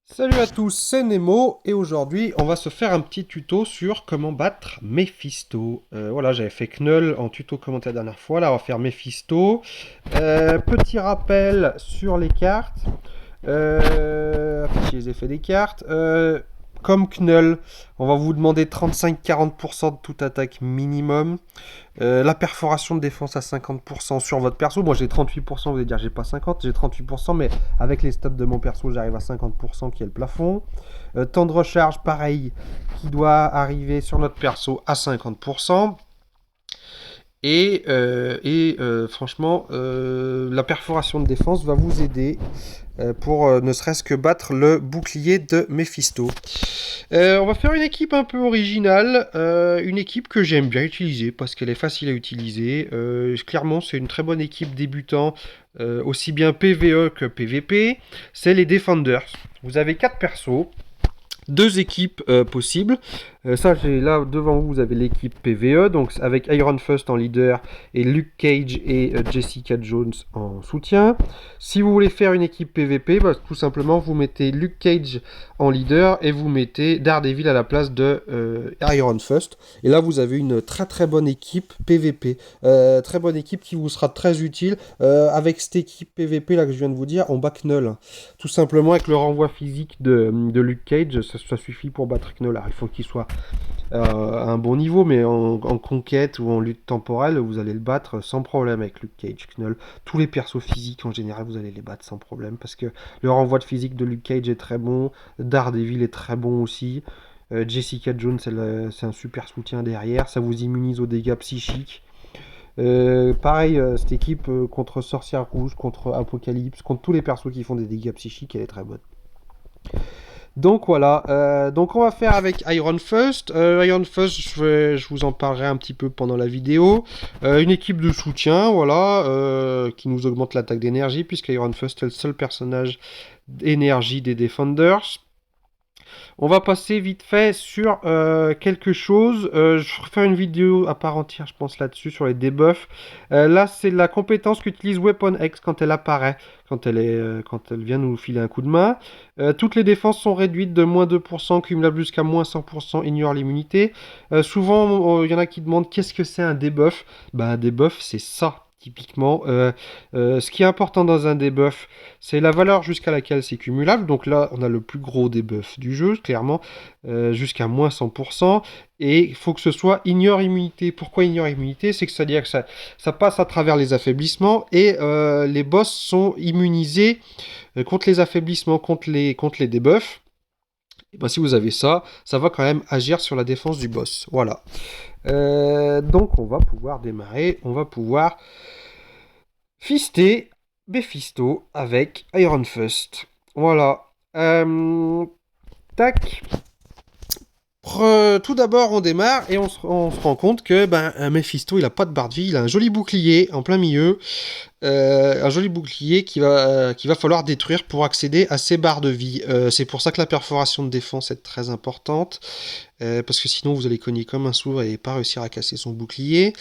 Salut à tous, c'est Nemo et aujourd'hui on va se faire un petit tuto sur comment battre Mephisto. Voilà, j'avais fait Knull en tuto commenté la dernière fois, là on va faire Mephisto. Petit rappel sur les cartes, afficher les effets des cartes. Comme Knull, on va vous demander 35-40% de toute attaque minimum. La perforation de défense à 50% sur votre perso. Moi j'ai 38%, vous allez dire j'ai pas 50, j'ai 38%, mais avec les stats de mon perso j'arrive à 50% qui est le plafond. Temps de recharge pareil, qui doit arriver sur notre perso à 50%. Franchement, la perforation de défense va vous aider pour ne serait-ce que battre le bouclier de Mephisto. On va faire une équipe un peu originale, une équipe que j'aime bien utiliser parce qu'elle est facile à utiliser. Clairement, c'est une très bonne équipe débutant, aussi bien PvE que PvP. C'est les Defenders. Vous avez 4 persos. Deux équipes possibles. Ça, j'ai là devant vous, vous avez l'équipe PvE, donc avec Iron Fist en leader et Luke Cage et Jessica Jones en soutien. Si vous voulez faire une équipe PvP, bah, tout simplement vous mettez Luke Cage en leader et vous mettez Daredevil à la place de Iron Fist. Et là, vous avez une très très bonne équipe PvP. Très bonne équipe qui vous sera très utile. Avec cette équipe PvP là que je viens de vous dire, on bat Knull. Tout simplement avec le renvoi physique de Luke Cage, ça suffit pour battre Knull. Il faut qu'il soit à un bon niveau, mais en conquête ou en lutte temporelle, vous allez le battre sans problème avec Luke Cage, Knull. Tous les persos physiques en général, vous allez les battre sans problème parce que le renvoi de physique de Luke Cage est très bon, Daredevil est très bon aussi. Jessica Jones, c'est un super soutien derrière, ça vous immunise aux dégâts psychiques. Pareil, cette équipe contre Sorcière Rouge, contre Apocalypse, contre tous les persos qui font des dégâts psychiques, elle est très bonne. Donc voilà, donc on va faire avec Iron Fist. Iron Fist, je vous en parlerai un petit peu pendant la vidéo. Une équipe de soutien, voilà, qui nous augmente l'attaque d'énergie, puisque Iron Fist est le seul personnage d'énergie des Defenders. On va passer vite fait sur quelque chose. Je vais faire une vidéo à part entière, je pense, là-dessus, sur les debuffs. Là, c'est la compétence qu'utilise Weapon X quand elle apparaît, quand elle vient nous filer un coup de main. Toutes les défenses sont réduites de moins 2%, cumulables jusqu'à moins 100%, ignore l'immunité. Souvent, il y en a qui demandent qu'est-ce que c'est un debuff. Ben, un debuff, c'est ça. Typiquement, ce qui est important dans un debuff, c'est la valeur jusqu'à laquelle c'est cumulable. Donc là, on a le plus gros debuff du jeu, clairement, jusqu'à moins 100%. Et il faut que ce soit ignore immunité. Pourquoi ignore immunité? C'est que c'est-à-dire que ça passe à travers les affaiblissements et les boss sont immunisés contre les affaiblissements, contre les debuffs. Et ben, si vous avez ça, ça va quand même agir sur la défense du boss. Voilà. Donc on va pouvoir démarrer, on va pouvoir fister Mephisto avec Iron Fist. Voilà. Tac. Tout d'abord, on démarre et on se rend compte que Mephisto, il a pas de barre de vie, il a un joli bouclier en plein milieu. Un joli bouclier qu'il va falloir détruire pour accéder à ses barres de vie. C'est pour ça que la perforation de défense est très importante, parce que sinon vous allez cogner comme un sourd et pas réussir à casser son bouclier.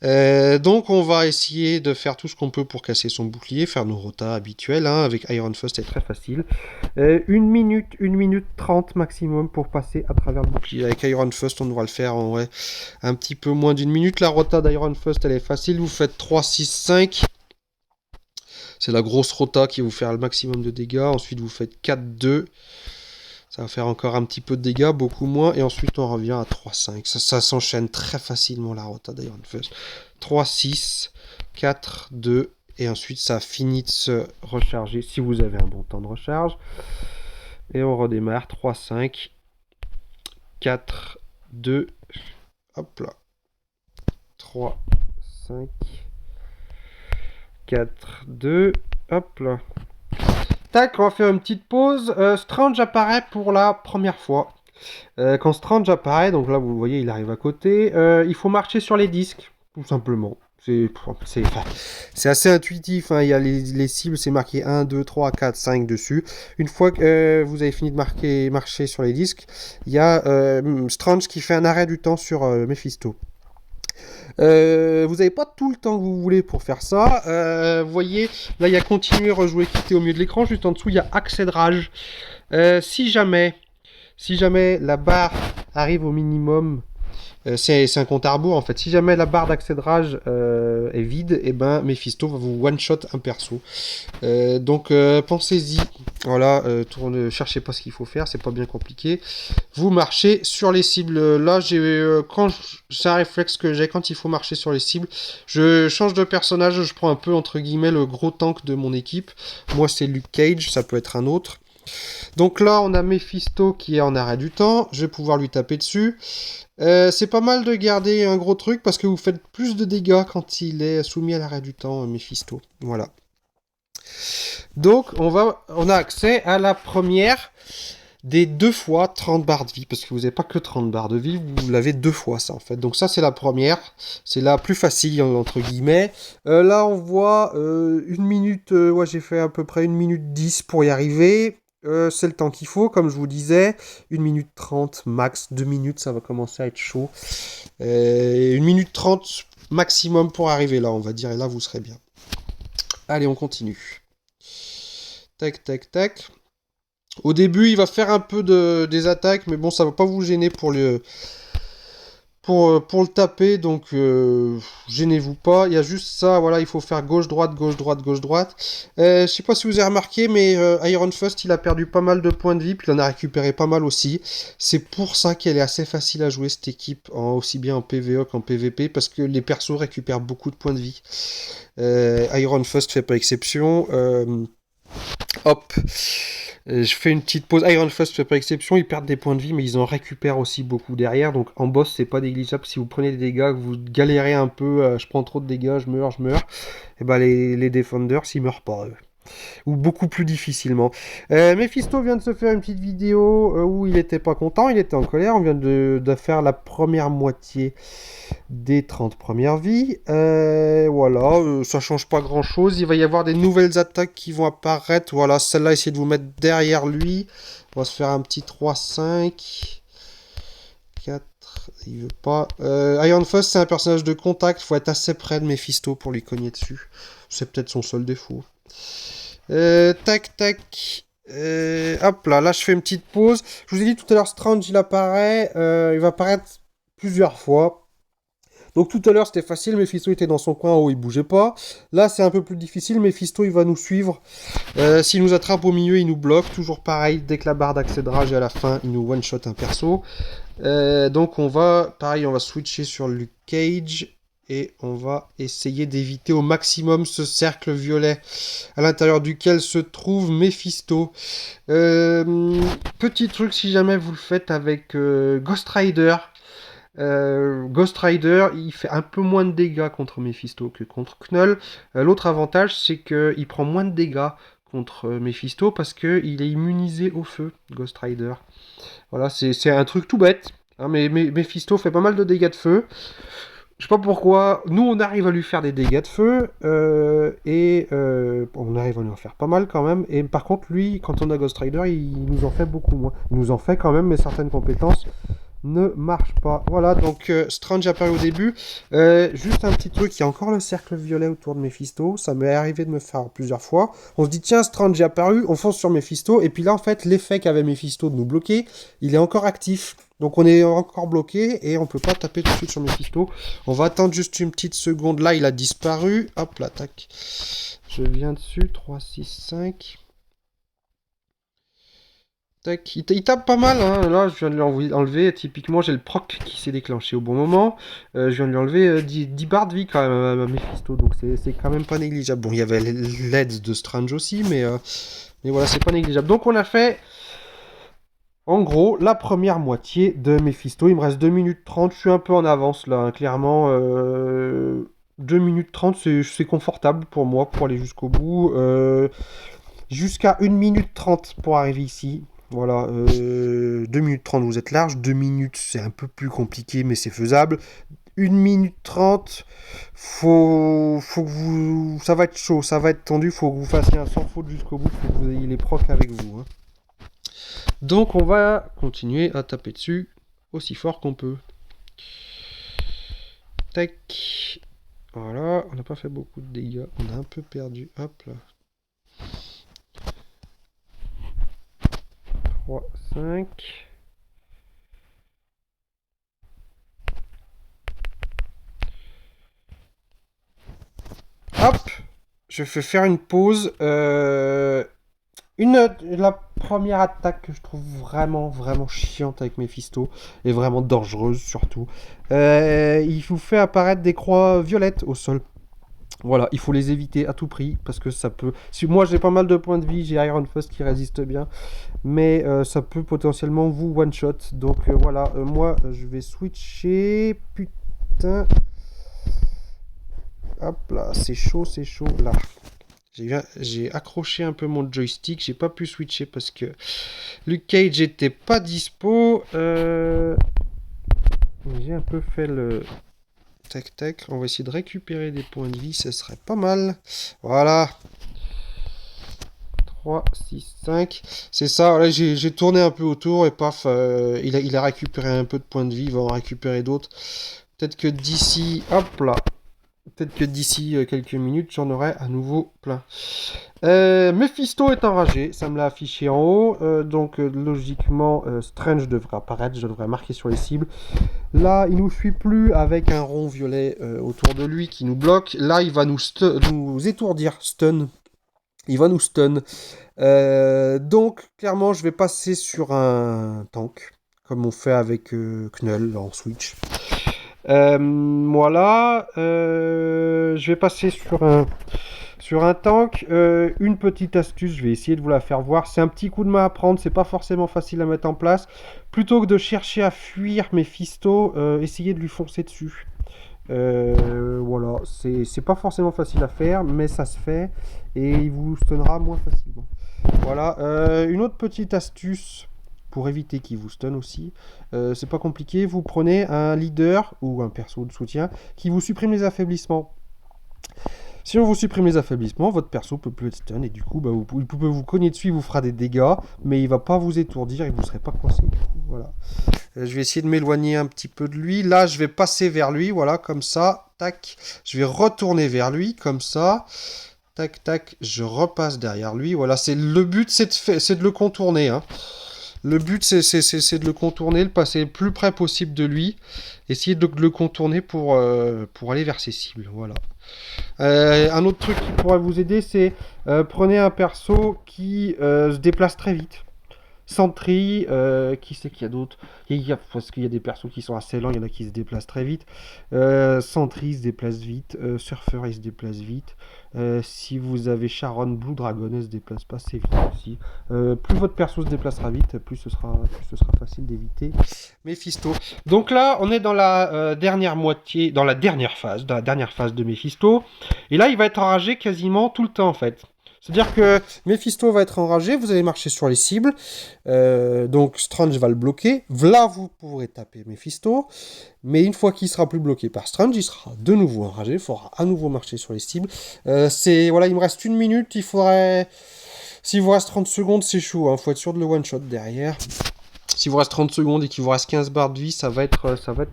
Donc on va essayer de faire tout ce qu'on peut pour casser son bouclier, faire nos rotas habituels, hein, avec Iron Fist c'est très facile. 1 minute 30 maximum pour passer à travers le bouclier. Avec Iron Fist on devra le faire en un petit peu moins d'une minute. La rota d'Iron Fist elle est facile, vous faites 3, 6, 5. C'est la grosse rota qui va vous faire le maximum de dégâts. Ensuite, vous faites 4, 2. Ça va faire encore un petit peu de dégâts, beaucoup moins. Et ensuite, on revient à 3, 5. Ça s'enchaîne très facilement, la rota d'Iron Fist. 3, 6, 4, 2. Et ensuite, ça finit de se recharger si vous avez un bon temps de recharge. Et on redémarre. 3, 5, 4, 2. Hop là. 3, 5, 4, 2, hop là. Tac, on va faire une petite pause. Strange apparaît pour la première fois. Quand Strange apparaît, donc là vous le voyez, il arrive à côté, il faut marcher sur les disques, tout simplement. C'est assez intuitif, hein. Il y a les cibles, c'est marqué 1, 2, 3, 4, 5 dessus. Une fois que vous avez fini de marcher sur les disques, il y a Strange qui fait un arrêt du temps sur Mephisto. Vous n'avez pas tout le temps que vous voulez pour faire ça. Vous voyez, là il y a continuer, rejouer, quitter au milieu de l'écran. Juste en dessous, il y a accès de rage. Si jamais la barre arrive au minimum, c'est un compte à rebours en fait. Si jamais la barre d'accès de rage est vide, et ben Mephisto va vous one-shot un perso. Donc pensez-y. Voilà, cherchez pas ce qu'il faut faire, c'est pas bien compliqué. Vous marchez sur les cibles. Là, c'est un réflexe que j'ai quand il faut marcher sur les cibles. Je change de personnage, je prends un peu entre guillemets le gros tank de mon équipe. Moi, c'est Luke Cage, ça peut être un autre. Donc là, on a Mephisto qui est en arrêt du temps. Je vais pouvoir lui taper dessus. C'est pas mal de garder un gros truc parce que vous faites plus de dégâts quand il est soumis à l'arrêt du temps, Mephisto. Voilà. Donc, on a accès à la première des 2 fois 30 barres de vie, parce que vous n'avez pas que 30 barres de vie, vous l'avez 2 fois ça en fait. Donc ça c'est la première, c'est la plus facile entre guillemets. Là on voit 1 minute, ouais j'ai fait à peu près 1 minute 10 pour y arriver. C'est le temps qu'il faut, comme je vous disais. 1 minute 30 max, 2 minutes ça va commencer à être chaud. 1 minute 30 maximum pour arriver là on va dire, et là vous serez bien. Allez on continue. Tac tac tac. Au début, il va faire un peu des attaques, mais bon, ça va pas vous gêner pour le taper, donc gênez-vous pas. Il y a juste ça, voilà, il faut faire gauche-droite, gauche-droite, gauche-droite. Je sais pas si vous avez remarqué, mais Iron Fist, il a perdu pas mal de points de vie, puis il en a récupéré pas mal aussi. C'est pour ça qu'elle est assez facile à jouer, cette équipe, aussi bien en PvE qu'en PvP, parce que les persos récupèrent beaucoup de points de vie. Iron Fist fait pas exception. Hop, je fais une petite pause. Iron Fist fait pas exception, ils perdent des points de vie, mais ils en récupèrent aussi beaucoup derrière. Donc en boss, c'est pas négligeable. Si vous prenez des dégâts, que vous galérez un peu, je prends trop de dégâts, je meurs. Et ben les Defenders, ils meurent pas, eux. Ou beaucoup plus difficilement. Mephisto vient de se faire une petite vidéo où il était pas content, il était en colère. On vient de faire la première moitié des 30 premières vies. Voilà, ça change pas grand chose. Il va y avoir des nouvelles attaques qui vont apparaître. Voilà, celle-là, essayez de vous mettre derrière lui. On va se faire un petit 3-5. 4, il veut pas. Iron Fist, c'est un personnage de contact. Il faut être assez près de Mephisto pour lui cogner dessus. C'est peut-être son seul défaut. Tac, tac. Hop là, je fais une petite pause. Je vous ai dit tout à l'heure, Strange, il apparaît. Il va apparaître plusieurs fois. Donc tout à l'heure, c'était facile. Mephisto était dans son coin en haut, il bougeait pas. Là, c'est un peu plus difficile. Mephisto, il va nous suivre. S'il nous attrape au milieu, il nous bloque. Toujours pareil, dès que la barre d'accès de rage est à la fin, il nous one-shot un perso. Donc on va switcher sur Luke Cage. Et on va essayer d'éviter au maximum ce cercle violet à l'intérieur duquel se trouve Mephisto. Petit truc, si jamais vous le faites avec Ghost Rider. Ghost Rider, il fait un peu moins de dégâts contre Mephisto que contre Knull. L'autre avantage, c'est qu'il prend moins de dégâts contre Mephisto parce qu'il est immunisé au feu, Ghost Rider. Voilà, c'est un truc tout bête. Hein, mais Mephisto fait pas mal de dégâts de feu. Je sais pas pourquoi, nous on arrive à lui faire des dégâts de feu, on arrive à lui en faire pas mal quand même, et par contre lui, quand on a Ghost Rider, il nous en fait beaucoup moins. Il nous en fait quand même, mais certaines compétences ne marchent pas. Voilà, donc Strange apparu au début. Juste un petit truc, il y a encore le cercle violet autour de Mephisto, ça m'est arrivé de me faire plusieurs fois. On se dit tiens, Strange est apparu, on fonce sur Mephisto, et puis là en fait, l'effet qu'avait Mephisto de nous bloquer, il est encore actif. Donc on est encore bloqué et on peut pas taper tout de suite sur Mephisto. On va attendre juste une petite seconde. Là, il a disparu. Hop là, tac. Je viens dessus. 3, 6, 5. Tac. Il tape pas mal. Hein. Là, je viens de lui enlever. Typiquement, j'ai le proc qui s'est déclenché au bon moment. Je viens de lui enlever 10 barres de vie quand même à Mephisto. Donc c'est quand même pas négligeable. Bon, il y avait l'aide de Strange aussi. Mais voilà, c'est pas négligeable. Donc on a fait... En gros, la première moitié de Mephisto, il me reste 2 minutes 30, je suis un peu en avance là, hein, clairement. 2 minutes 30, c'est confortable pour moi pour aller jusqu'au bout. Jusqu'à 1 minute 30 pour arriver ici. Voilà, 2 minutes 30, vous êtes large. 2 minutes, c'est un peu plus compliqué, mais c'est faisable. 1 minute 30, faut que vous... Ça va être chaud, ça va être tendu, faut que vous fassiez un sans faute jusqu'au bout, faut que vous ayez les procs avec vous. Hein. Donc on va continuer à taper dessus aussi fort qu'on peut. Tac. Voilà, on n'a pas fait beaucoup de dégâts. On a un peu perdu. Hop là. 3, 5. Hop. Je fais faire une pause. La première attaque que je trouve vraiment, vraiment chiante avec Mephisto, et vraiment dangereuse surtout, il vous fait apparaître des croix violettes au sol. Voilà, il faut les éviter à tout prix, parce que ça peut... Si moi j'ai pas mal de points de vie, j'ai Iron Fist qui résiste bien, mais ça peut potentiellement vous one-shot. Donc voilà, moi je vais switcher... Putain... Hop là, c'est chaud, là. J'ai accroché un peu mon joystick, j'ai pas pu switcher parce que Luke Cage était pas dispo. J'ai un peu fait le tac tac. On va essayer de récupérer des points de vie, ce serait pas mal. Voilà. 3, 6, 5. C'est ça, là j'ai tourné un peu autour et paf, il a récupéré un peu de points de vie, il va en récupérer d'autres. Peut-être que d'ici, hop là. Peut-être que d'ici quelques minutes, j'en aurai à nouveau plein. Mephisto est enragé, ça me l'a affiché en haut. Donc logiquement, Strange devrait apparaître, je devrais marquer sur les cibles. Là, il nous suit plus avec un rond violet autour de lui qui nous bloque. Là, il va nous étourdir, stun. Il va nous stun. Donc, clairement, je vais passer sur un tank, comme on fait avec Knull en Switch. Voilà, je vais passer sur un tank. Une petite astuce, je vais essayer de vous la faire voir. C'est un petit coup de main à prendre, c'est pas forcément facile à mettre en place. Plutôt que de chercher à fuir Mephisto, essayez de lui foncer dessus. Voilà, c'est pas forcément facile à faire, mais ça se fait et il vous stunnera moins facilement. Voilà, une autre petite astuce pour éviter qu'il vous stun aussi. C'est pas compliqué, vous prenez un leader ou un perso de soutien qui vous supprime les affaiblissements. Si on vous supprime les affaiblissements, votre perso peut plus être stun et du coup il peut vous cogner dessus, il vous fera des dégâts, mais il va pas vous étourdir et vous serez pas coincé. Du coup, voilà. Je vais essayer de m'éloigner un petit peu de lui. Là, je vais passer vers lui, voilà, comme ça. Tac. Je vais retourner vers lui, comme ça. Tac, tac. Je repasse derrière lui. Voilà, le but, c'est de le contourner. Hein. Le but, c'est de le contourner, le passer le plus près possible de lui. Essayer de le contourner pour aller vers ses cibles. Voilà. Un autre truc qui pourrait vous aider, c'est prenez un perso qui se déplace très vite. Sentry, qui c'est qu'il y a d'autres? Parce qu'il y a des persos qui sont assez lents, il y en a qui se déplacent très vite. Sentry se déplace vite. Surfer, il se déplace vite. Si vous avez Sharon, Blue Dragon, elle se déplace pas assez vite aussi. Plus votre perso se déplacera vite, plus ce sera facile d'éviter Mephisto. Donc là, on est dans la dernière moitié, dans la dernière phase de Mephisto. Et là, il va être enragé quasiment tout le temps en fait. C'est-à-dire que Mephisto va être enragé, vous allez marcher sur les cibles, donc Strange va le bloquer, là vous pourrez taper Mephisto, mais une fois qu'il sera plus bloqué par Strange, il sera de nouveau enragé, il faudra à nouveau marcher sur les cibles. Voilà, il me reste 1 minute, il faudrait... S'il vous reste 30 secondes, c'est chaud, hein, faut être sûr de le one-shot derrière. S'il vous reste 30 secondes et qu'il vous reste 15 barres de vie, ça va être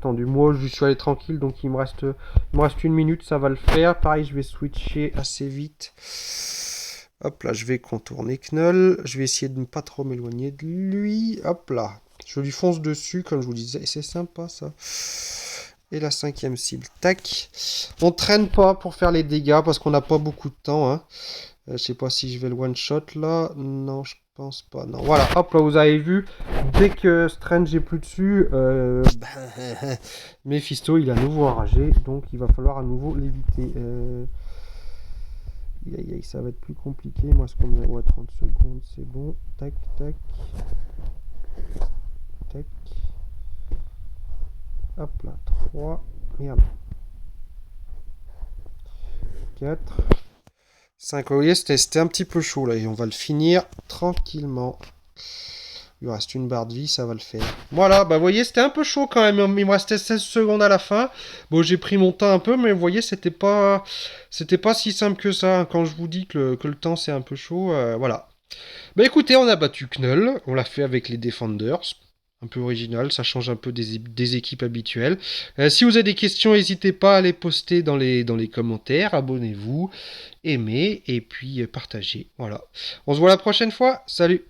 tendu. Moi, je suis allé tranquille, donc il me reste 1 minute, ça va le faire. Pareil, je vais switcher assez vite. Hop là, je vais contourner Knull. Je vais essayer de ne pas trop m'éloigner de lui. Hop là. Je lui fonce dessus, comme je vous disais. Et c'est sympa, ça. Et la 5e cible. Tac. On traîne pas pour faire les dégâts, parce qu'on n'a pas beaucoup de temps. Hein. Je sais pas si je vais le one-shot, là. Non, je pense pas. Non, voilà. Hop là, vous avez vu. Dès que Strange est plus dessus, Mephisto, il est à nouveau enragé. Donc, il va falloir à nouveau l'éviter. Ça va être plus compliqué. Moi, ce qu'on me voit 30 secondes, c'est bon. Tac, tac. Tac. Hop là, 3. Merde. 4. 5. Vous voyez, c'était un petit peu chaud là. Et on va le finir tranquillement. Il lui reste 1 barre de vie, ça va le faire. Voilà, bah vous voyez, c'était un peu chaud quand même. Il me restait 16 secondes à la fin. Bon, j'ai pris mon temps un peu, mais vous voyez, c'était pas si simple que ça. Quand je vous dis que le temps c'est un peu chaud, voilà. Bah écoutez, on a battu Knull. On l'a fait avec les Defenders. Un peu original, ça change un peu des équipes habituelles. Si vous avez des questions, n'hésitez pas à les poster dans les commentaires. Abonnez-vous, aimez et puis partagez. Voilà. On se voit la prochaine fois. Salut!